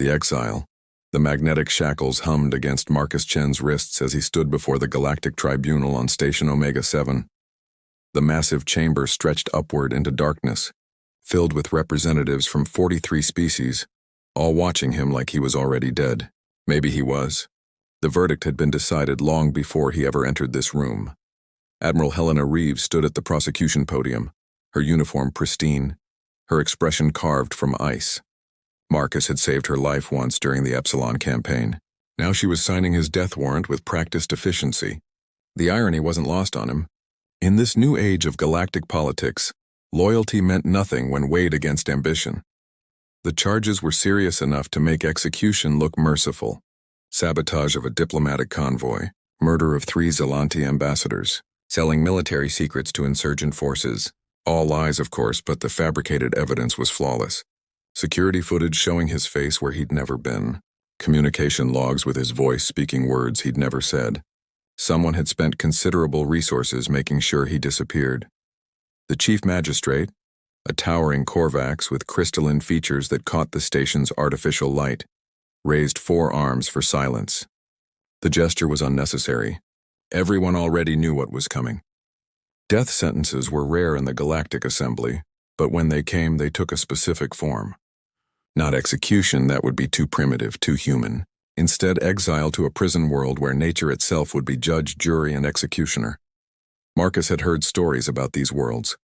The exile. The magnetic shackles hummed against Marcus Chen's wrists as he stood before the Galactic Tribunal on Station Omega-7. The massive chamber stretched upward into darkness, filled with representatives from 43 species, all watching him like he was already dead. Maybe he was. The verdict had been decided long before he ever entered this room. Admiral Helena Reeves stood at the prosecution podium, her uniform pristine, her expression carved from ice. Marcus had saved her life once during the Epsilon campaign. Now she was signing his death warrant with practiced efficiency. The irony wasn't lost on him. In this new age of galactic politics, loyalty meant nothing when weighed against ambition. The charges were serious enough to make execution look merciful. Sabotage of a diplomatic convoy, murder of 3 Zelanti ambassadors, selling military secrets to insurgent forces. All lies, of course, but the fabricated evidence was flawless. Security footage showing his face where he'd never been. Communication logs with his voice speaking words he'd never said. Someone had spent considerable resources making sure he disappeared. The chief magistrate, a towering Korvax with crystalline features that caught the station's artificial light, raised 4 arms for silence. The gesture was unnecessary. Everyone already knew what was coming. Death sentences were rare in the Galactic Assembly, but when they came, they took a specific form. Not execution, that would be too primitive, too human. Instead, exile to a prison world where nature itself would be judge, jury, and executioner. Marcus had heard stories about these worlds.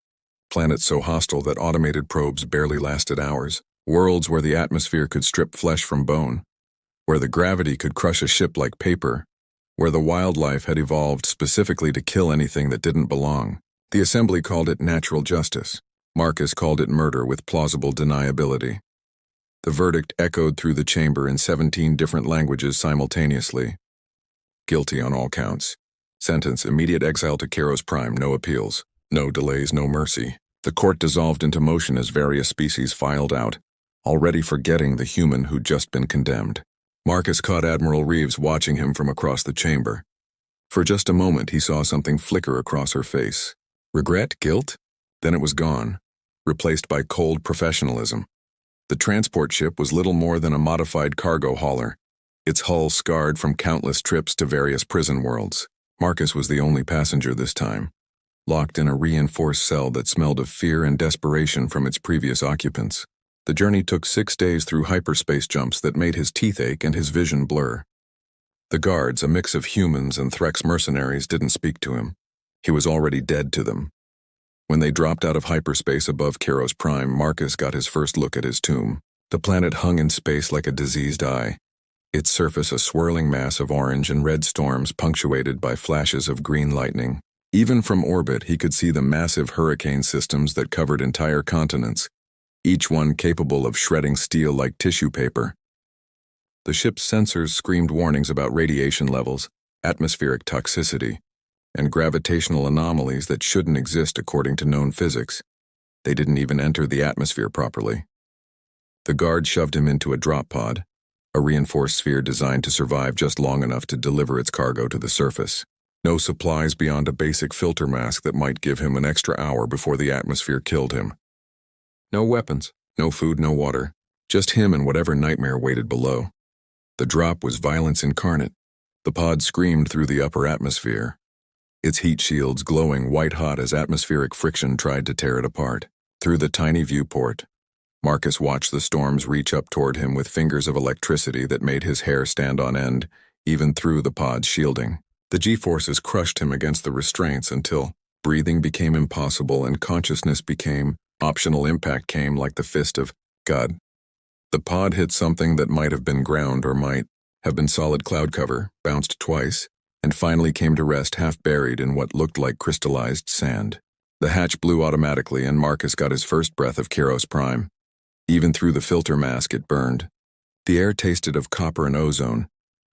Planets so hostile that automated probes barely lasted hours. Worlds where the atmosphere could strip flesh from bone. Where the gravity could crush a ship like paper. Where the wildlife had evolved specifically to kill anything that didn't belong. The Assembly called it natural justice. Marcus called it murder with plausible deniability. The verdict echoed through the chamber in 17 different languages simultaneously. Guilty on all counts. Sentence: immediate exile to Keros Prime, no appeals. No delays, no mercy. The court dissolved into motion as various species filed out, already forgetting the human who'd just been condemned. Marcus caught Admiral Reeves watching him from across the chamber. For just a moment, he saw something flicker across her face. Regret? Guilt? Then it was gone, replaced by cold professionalism. The transport ship was little more than a modified cargo hauler, its hull scarred from countless trips to various prison worlds. Marcus was the only passenger this time, locked in a reinforced cell that smelled of fear and desperation from its previous occupants. The journey took 6 days through hyperspace jumps that made his teeth ache and his vision blur. The guards, a mix of humans and Threx mercenaries, didn't speak to him. He was already dead to them. When they dropped out of hyperspace above Keros Prime, Marcus got his first look at his tomb. The planet hung in space like a diseased eye, its surface a swirling mass of orange and red storms punctuated by flashes of green lightning. Even from orbit, he could see the massive hurricane systems that covered entire continents, each one capable of shredding steel like tissue paper. The ship's sensors screamed warnings about radiation levels, atmospheric toxicity, and gravitational anomalies that shouldn't exist according to known physics. They didn't even enter the atmosphere properly. The guard shoved him into a drop pod, a reinforced sphere designed to survive just long enough to deliver its cargo to the surface. No supplies beyond a basic filter mask that might give him an extra hour before the atmosphere killed him. No weapons, no food, no water, just him and whatever nightmare waited below. The drop was violence incarnate. The pod screamed through the upper atmosphere, its heat shields glowing white-hot as atmospheric friction tried to tear it apart. Through the tiny viewport, Marcus watched the storms reach up toward him with fingers of electricity that made his hair stand on end, even through the pod's shielding. The G-forces crushed him against the restraints until breathing became impossible and consciousness became optional. Impact came like the fist of God. The pod hit something that might have been ground or might have been solid cloud cover, bounced twice, and finally came to rest half buried in what looked like crystallized sand. The hatch blew automatically and Marcus got his first breath of Keros Prime. Even through the filter mask it burned. The air tasted of copper and ozone,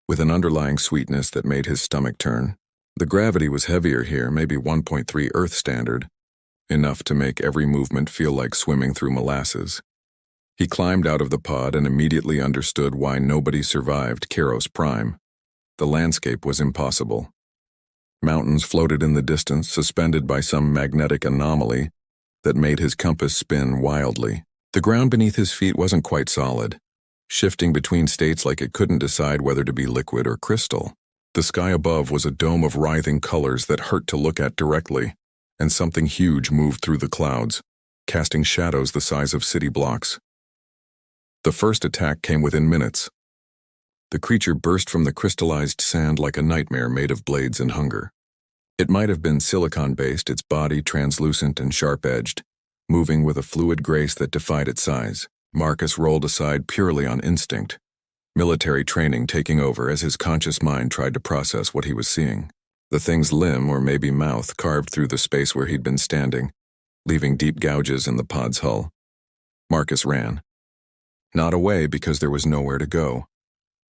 with an underlying sweetness that made his stomach turn. The gravity was heavier here, maybe 1.3 Earth standard, enough to make every movement feel like swimming through molasses. He climbed out of the pod and immediately understood why nobody survived Keros Prime. The landscape was impossible. Mountains floated in the distance, suspended by some magnetic anomaly that made his compass spin wildly. The ground beneath his feet wasn't quite solid. shifting between states like it couldn't decide whether to be liquid or crystal. The sky above was a dome of writhing colors that hurt to look at directly, and something huge moved through the clouds, casting shadows the size of city blocks. The first attack came within minutes. The creature burst from the crystallized sand like a nightmare made of blades and hunger. It might have been silicon-based, its body translucent and sharp-edged, moving with a fluid grace that defied its size. Marcus rolled aside purely on instinct, military training taking over as his conscious mind tried to process what he was seeing. The thing's limb, or maybe mouth, carved through the space where he'd been standing, leaving deep gouges in the pod's hull. Marcus ran. Not away because there was nowhere to go,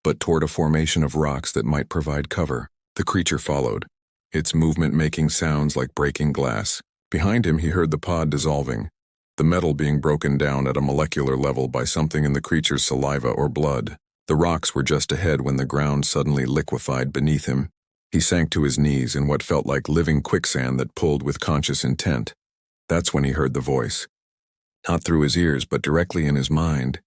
but toward a formation of rocks that might provide cover. The creature followed, its movement making sounds like breaking glass. Behind him he heard the pod dissolving, the metal being broken down at a molecular level by something in the creature's saliva or blood. The rocks were just ahead when the ground suddenly liquefied beneath him. He sank to his knees in what felt like living quicksand that pulled with conscious intent. That's when he heard the voice. Not through his ears, but directly in his mind,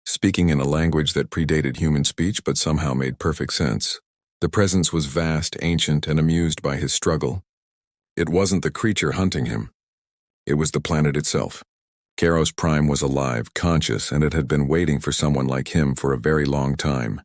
speaking in a language that predated human speech but somehow made perfect sense. The presence was vast, ancient, and amused by his struggle. It wasn't the creature hunting him. It was the planet itself. Kairos Prime was alive, conscious, and it had been waiting for someone like him for a very long time.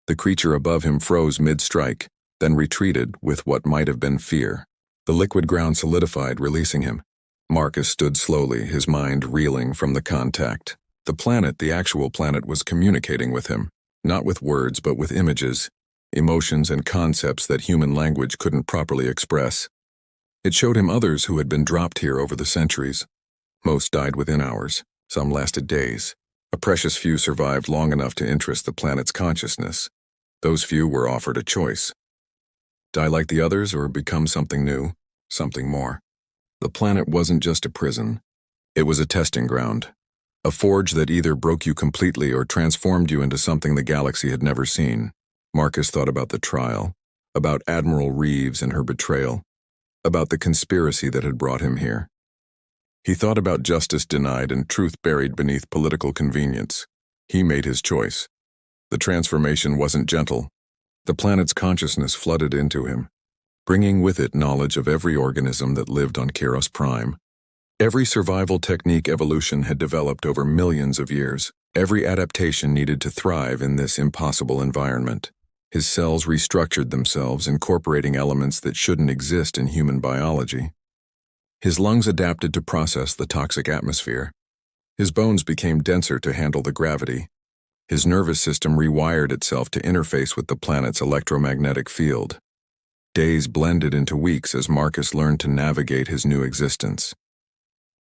The creature above him froze mid-strike, then retreated with what might have been fear. The liquid ground solidified, releasing him. Marcus stood slowly, his mind reeling from the contact. The planet, the actual planet, was communicating with him, not with words but with images, emotions and concepts that human language couldn't properly express. It showed him others who had been dropped here over the centuries. Most died within hours, some lasted days. A precious few survived long enough to interest the planet's consciousness. Those few were offered a choice. Die like the others or become something new, something more. The planet wasn't just a prison. It was a testing ground. A forge that either broke you completely or transformed you into something the galaxy had never seen. Marcus thought about the trial, about Admiral Reeves and her betrayal, about the conspiracy that had brought him here. He thought about justice denied and truth buried beneath political convenience. He made his choice. The transformation wasn't gentle. The planet's consciousness flooded into him, bringing with it knowledge of every organism that lived on Kairos Prime. Every survival technique evolution had developed over millions of years. Every adaptation needed to thrive in this impossible environment. His cells restructured themselves, incorporating elements that shouldn't exist in human biology. His lungs adapted to process the toxic atmosphere. His bones became denser to handle the gravity. His nervous system rewired itself to interface with the planet's electromagnetic field. Days blended into weeks as Marcus learned to navigate his new existence.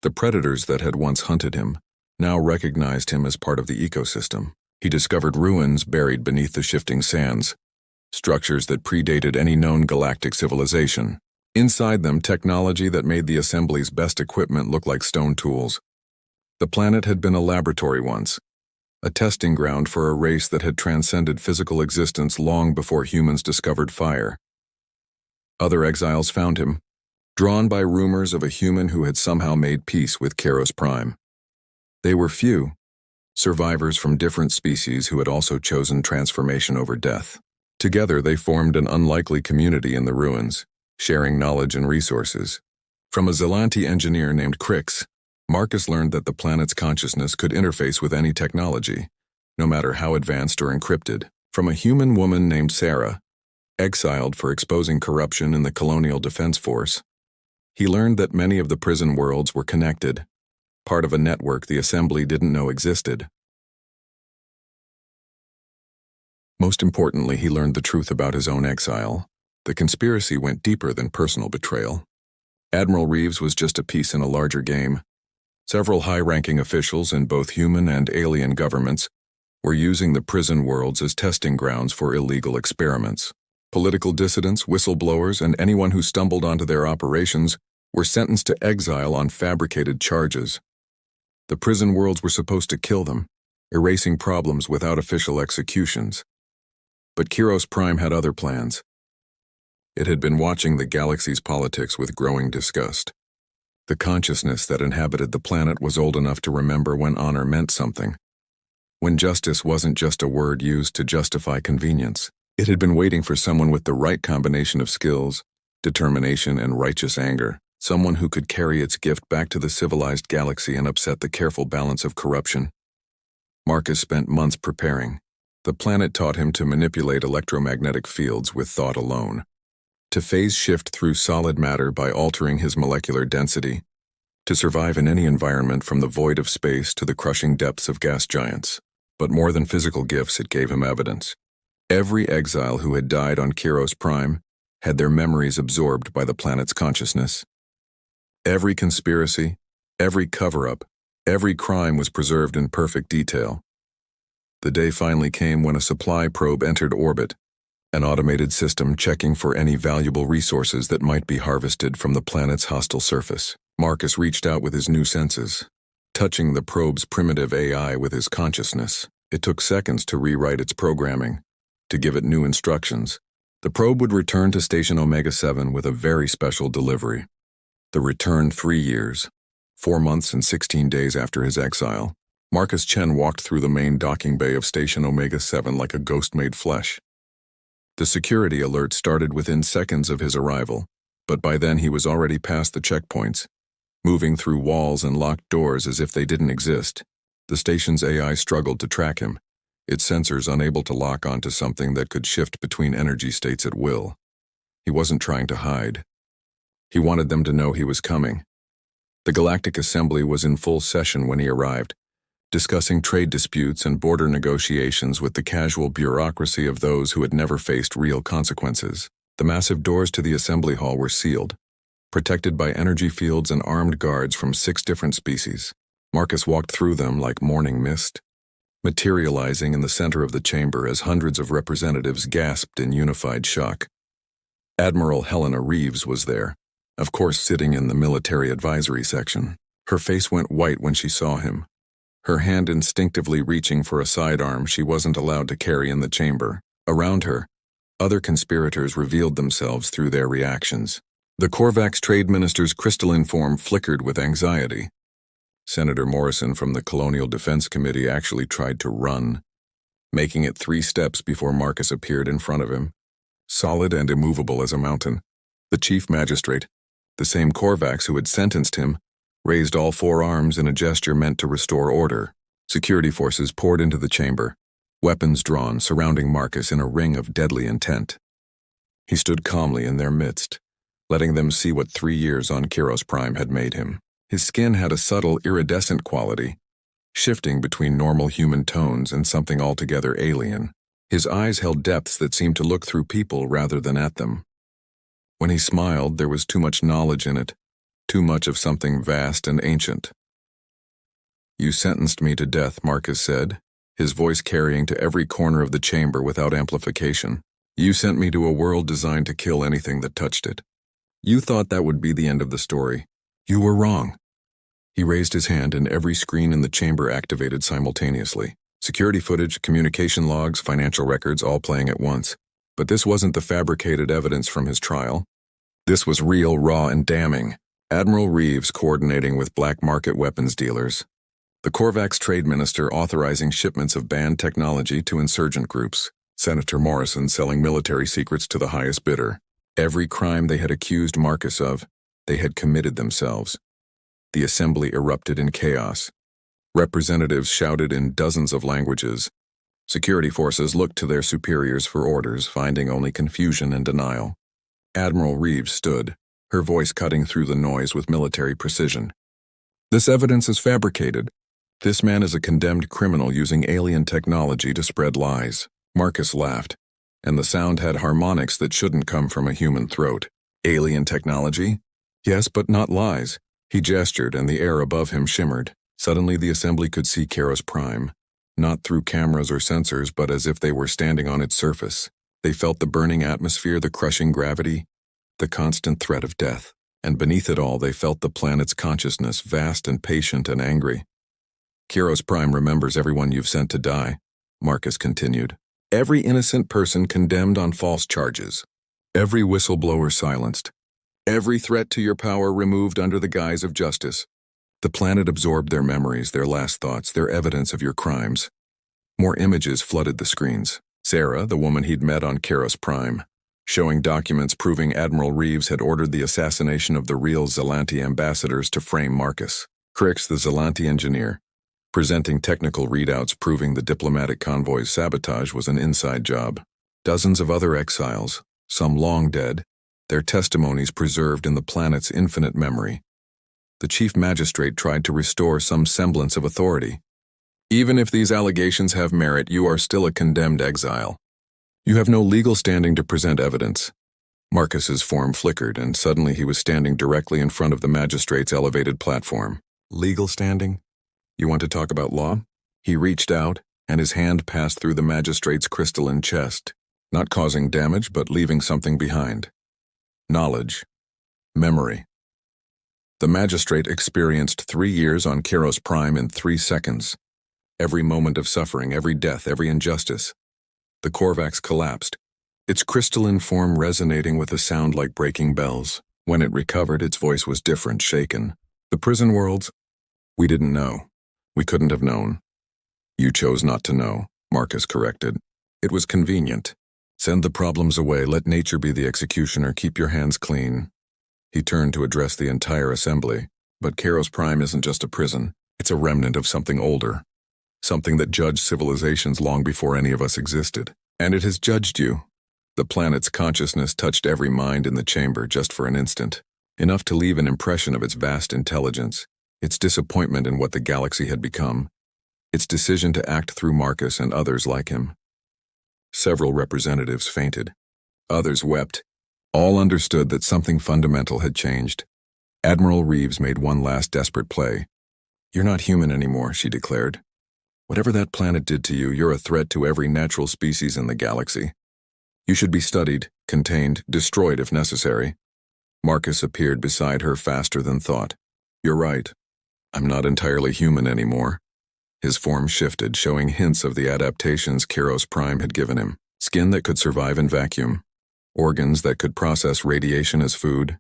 The predators that had once hunted him now recognized him as part of the ecosystem. He discovered ruins buried beneath the shifting sands, structures that predated any known galactic civilization. Inside them, technology that made the assembly's best equipment look like stone tools. The planet had been a laboratory once, a testing ground for a race that had transcended physical existence long before humans discovered fire. Other exiles found him, drawn by rumors of a human who had somehow made peace with Kairos Prime. They were few, survivors from different species who had also chosen transformation over death. Together they formed an unlikely community in the ruins, sharing knowledge and resources. From a Zelanti engineer named Crix, Marcus learned that the planet's consciousness could interface with any technology, no matter how advanced or encrypted. From a human woman named Sarah, exiled for exposing corruption in the Colonial Defense Force, he learned that many of the prison worlds were connected, part of a network the Assembly didn't know existed. Most importantly, he learned the truth about his own exile. The conspiracy went deeper than personal betrayal. Admiral Reeves was just a piece in a larger game. Several high-ranking officials in both human and alien governments were using the prison worlds as testing grounds for illegal experiments. Political dissidents, whistleblowers, and anyone who stumbled onto their operations were sentenced to exile on fabricated charges. The prison worlds were supposed to kill them, erasing problems without official executions. But Kairos Prime had other plans. It had been watching the galaxy's politics with growing disgust. The consciousness that inhabited the planet was old enough to remember when honor meant something, when justice wasn't just a word used to justify convenience. It had been waiting for someone with the right combination of skills, determination, and righteous anger, someone who could carry its gift back to the civilized galaxy and upset the careful balance of corruption. Marcus spent months preparing. The planet taught him to manipulate electromagnetic fields with thought alone, to phase shift through solid matter by altering his molecular density, to survive in any environment from the void of space to the crushing depths of gas giants. But more than physical gifts, it gave him evidence. Every exile who had died on Kiros Prime had their memories absorbed by the planet's consciousness. Every conspiracy, every cover-up, every crime was preserved in perfect detail. The day finally came when a supply probe entered orbit, an automated system checking for any valuable resources that might be harvested from the planet's hostile surface. Marcus reached out with his new senses, touching the probe's primitive AI with his consciousness. It took seconds to rewrite its programming, to give it new instructions. The probe would return to Station Omega 7 with a very special delivery. The return 3 years, 4 months and 16 days after his exile. Marcus Chen walked through the main docking bay of Station Omega 7 like a ghost made flesh. The security alert started within seconds of his arrival, but by then he was already past the checkpoints, moving through walls and locked doors as if they didn't exist. The station's AI struggled to track him, its sensors unable to lock onto something that could shift between energy states at will. He wasn't trying to hide. He wanted them to know he was coming. The Galactic Assembly was in full session when he arrived, discussing trade disputes and border negotiations with the casual bureaucracy of those who had never faced real consequences. The massive doors to the assembly hall were sealed, protected by energy fields and armed guards from 6 different species. Marcus walked through them like morning mist, materializing in the center of the chamber as hundreds of representatives gasped in unified shock. Admiral Helena Reeves was there, of course sitting in the military advisory section. Her face went white when she saw him, her hand instinctively reaching for a sidearm she wasn't allowed to carry in the chamber. Around her, other conspirators revealed themselves through their reactions. The Korvax trade minister's crystalline form flickered with anxiety. Senator Morrison from the Colonial Defense Committee actually tried to run, making it 3 steps before Marcus appeared in front of him, solid and immovable as a mountain. The chief magistrate, the same Korvax who had sentenced him, raised all 4 arms in a gesture meant to restore order. Security forces poured into the chamber, weapons drawn, surrounding Marcus in a ring of deadly intent. He stood calmly in their midst, letting them see what 3 years on Kiros Prime had made him. His skin had a subtle iridescent quality, shifting between normal human tones and something altogether alien. His eyes held depths that seemed to look through people rather than at them. When he smiled, there was too much knowledge in it, too much of something vast and ancient. "You sentenced me to death," Marcus said, his voice carrying to every corner of the chamber without amplification. "You sent me to a world designed to kill anything that touched it. You thought that would be the end of the story. You were wrong." He raised his hand and every screen in the chamber activated simultaneously. Security footage, communication logs, financial records all playing at once. But this wasn't the fabricated evidence from his trial. This was real, raw, and damning. Admiral Reeves coordinating with black market weapons dealers. The Korvax trade minister authorizing shipments of banned technology to insurgent groups. Senator Morrison selling military secrets to the highest bidder. Every crime they had accused Marcus of, they had committed themselves. The assembly erupted in chaos. Representatives shouted in dozens of languages. Security forces looked to their superiors for orders, finding only confusion and denial. Admiral Reeves stood, her voice cutting through the noise with military precision. "This evidence is fabricated. This man is a condemned criminal using alien technology to spread lies." Marcus laughed, and the sound had harmonics that shouldn't come from a human throat. "Alien technology? Yes, but not lies." He gestured, and the air above him shimmered. Suddenly the assembly could see Kiros Prime, not through cameras or sensors, but as if they were standing on its surface. They felt the burning atmosphere, the crushing gravity, the constant threat of death. And beneath it all, they felt the planet's consciousness, vast and patient and angry. "Kiros Prime remembers everyone you've sent to die," Marcus continued. "Every innocent person condemned on false charges. Every whistleblower silenced. Every threat to your power removed under the guise of justice. The planet absorbed their memories, their last thoughts, their evidence of your crimes. More images flooded the screens. Sarah, the woman he'd met on Keros Prime, showing documents proving Admiral Reeves had ordered the assassination of the real Zelanti ambassadors to frame Marcus. Crix, the Zelanti engineer, presenting technical readouts proving the diplomatic convoy's sabotage was an inside job. Dozens of other exiles, some long dead, their testimonies preserved in the planet's infinite memory. The chief magistrate tried to restore some semblance of authority. Even if these allegations have merit, you are still a condemned exile. You have no legal standing to present evidence. Marcus's form flickered, and suddenly he was standing directly in front of the magistrate's elevated platform. Legal standing? You want to talk about law? He reached out, and his hand passed through the magistrate's crystalline chest, not causing damage but leaving something behind. Knowledge. Memory. The magistrate experienced 3 years on Keros Prime in 3 seconds. Every moment of suffering, every death, every injustice. The Korvax collapsed, its crystalline form resonating with a sound like breaking bells. When it recovered, its voice was different, shaken. The prison worlds? We didn't know. We couldn't have known. You chose not to know, Marcus corrected. It was convenient. Send the problems away, let nature be the executioner, keep your hands clean. He turned to address the entire assembly. But Keros Prime isn't just a prison. It's a remnant of something older. Something that judged civilizations long before any of us existed. And it has judged you. The planet's consciousness touched every mind in the chamber just for an instant, enough to leave an impression of its vast intelligence, its disappointment in what the galaxy had become, its decision to act through Marcus and others like him. Several representatives fainted. Others wept. All understood that something fundamental had changed. Admiral Reeves made one last desperate play. You're not human anymore, she declared. Whatever that planet did to you, you're a threat to every natural species in the galaxy. You should be studied, contained, destroyed if necessary. Marcus appeared beside her faster than thought. You're right. I'm not entirely human anymore. His form shifted, showing hints of the adaptations Keros Prime had given him. Skin that could survive in vacuum. Organs that could process radiation as food.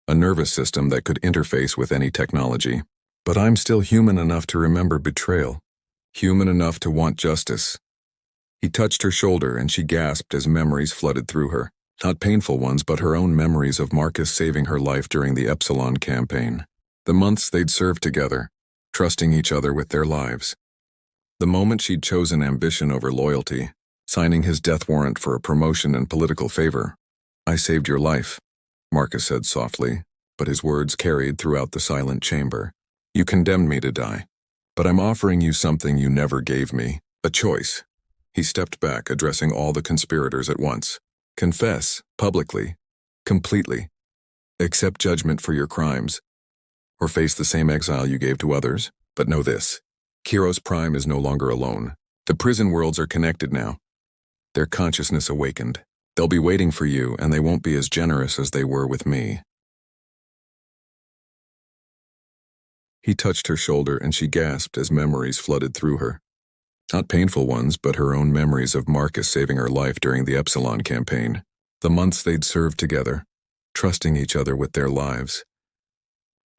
A nervous system that could interface with any technology. But I'm still human enough to remember betrayal. Human enough to want justice. He touched her shoulder and she gasped as memories flooded through her. Not painful ones, but her own memories of Marcus saving her life during the Epsilon campaign. The months they'd served together, trusting each other with their lives. The moment she'd chosen ambition over loyalty, signing his death warrant for a promotion and political favor. I saved your life, Marcus said softly, but his words carried throughout the silent chamber. You condemned me to die. But I'm offering you something you never gave me, a choice. He stepped back, addressing all the conspirators at once. Confess, publicly, completely. Accept judgment for your crimes, or face the same exile you gave to others. But know this, Keros Prime is no longer alone. The prison worlds are connected now. Their consciousness awakened. They'll be waiting for you, and they won't be as generous as they were with me. He touched her shoulder and she gasped as memories flooded through her. Not painful ones, but her own memories of Marcus saving her life during the Epsilon campaign. The months they'd served together, trusting each other with their lives.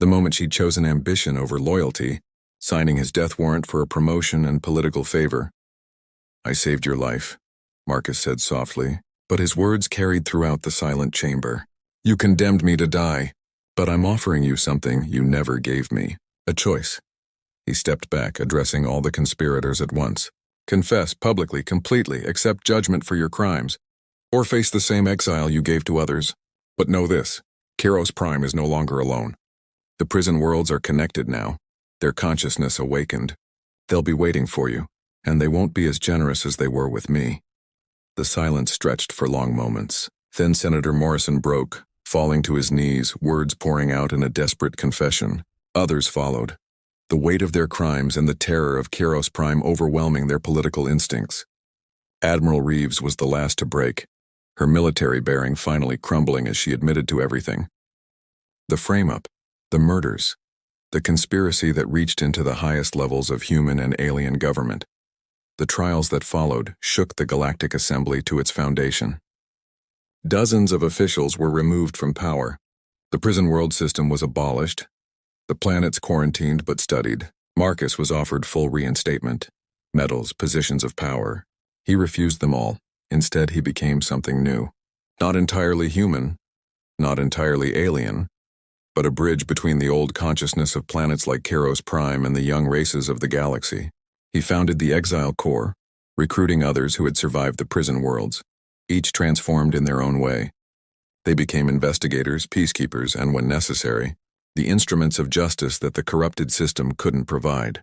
The moment she'd chosen ambition over loyalty, signing his death warrant for a promotion and political favor. I saved your life, Marcus said softly, but his words carried throughout the silent chamber. You condemned me to die, but I'm offering you something you never gave me. A choice. He stepped back, addressing all the conspirators at once. Confess publicly, completely, accept judgment for your crimes, or face the same exile you gave to others. But know this, Keros Prime is no longer alone. The prison worlds are connected now, their consciousness awakened. They'll be waiting for you, and they won't be as generous as they were with me. The silence stretched for long moments. Then Senator Morrison broke, falling to his knees, words pouring out in a desperate confession. Others followed, the weight of their crimes and the terror of Keros Prime overwhelming their political instincts. Admiral Reeves was the last to break, her military bearing finally crumbling as she admitted to everything. The frame-up, the murders, the conspiracy that reached into the highest levels of human and alien government. The trials that followed shook the Galactic Assembly to its foundation. Dozens of officials were removed from power. The prison world system was abolished. The planets quarantined but studied. Marcus was offered full reinstatement. medals, positions of power. He refused them all. Instead, he became something new. Not entirely human, not entirely alien, but a bridge between the old consciousness of planets like Kairos Prime and the young races of the galaxy. He founded the Exile Corps, recruiting others who had survived the prison worlds, each transformed in their own way. They became investigators, peacekeepers, and when necessary, the instruments of justice that the corrupted system couldn't provide.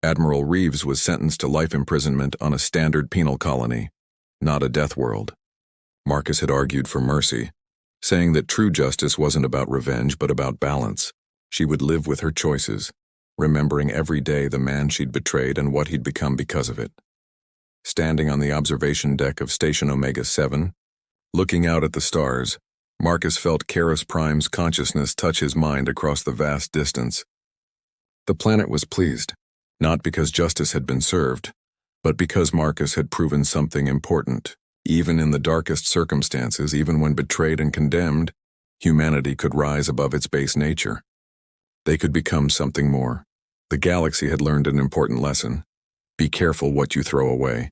Admiral Reeves was sentenced to life imprisonment on a standard penal colony, not a death world. Marcus had argued for mercy, saying that true justice wasn't about revenge but about balance. She would live with her choices, remembering every day the man she'd betrayed and what he'd become because of it. Standing on the observation deck of Station Omega 7, looking out at the stars, Marcus felt Kairos Prime's consciousness touch his mind across the vast distance. The planet was pleased, not because justice had been served, but because Marcus had proven something important. Even in the darkest circumstances, even when betrayed and condemned, humanity could rise above its base nature. They could become something more. The galaxy had learned an important lesson. Be careful what you throw away.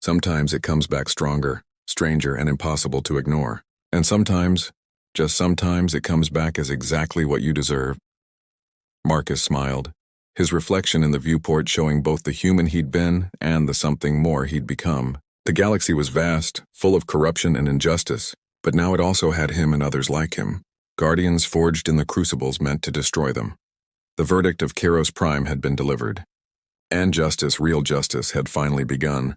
Sometimes it comes back stronger, stranger, and impossible to ignore. And sometimes, just sometimes, it comes back as exactly what you deserve. Marcus smiled, his reflection in the viewport showing both the human he'd been and the something more he'd become. The galaxy was vast, full of corruption and injustice, but now it also had him and others like him, guardians forged in the crucibles meant to destroy them. The verdict of Kairos Prime had been delivered. And justice, real justice, had finally begun.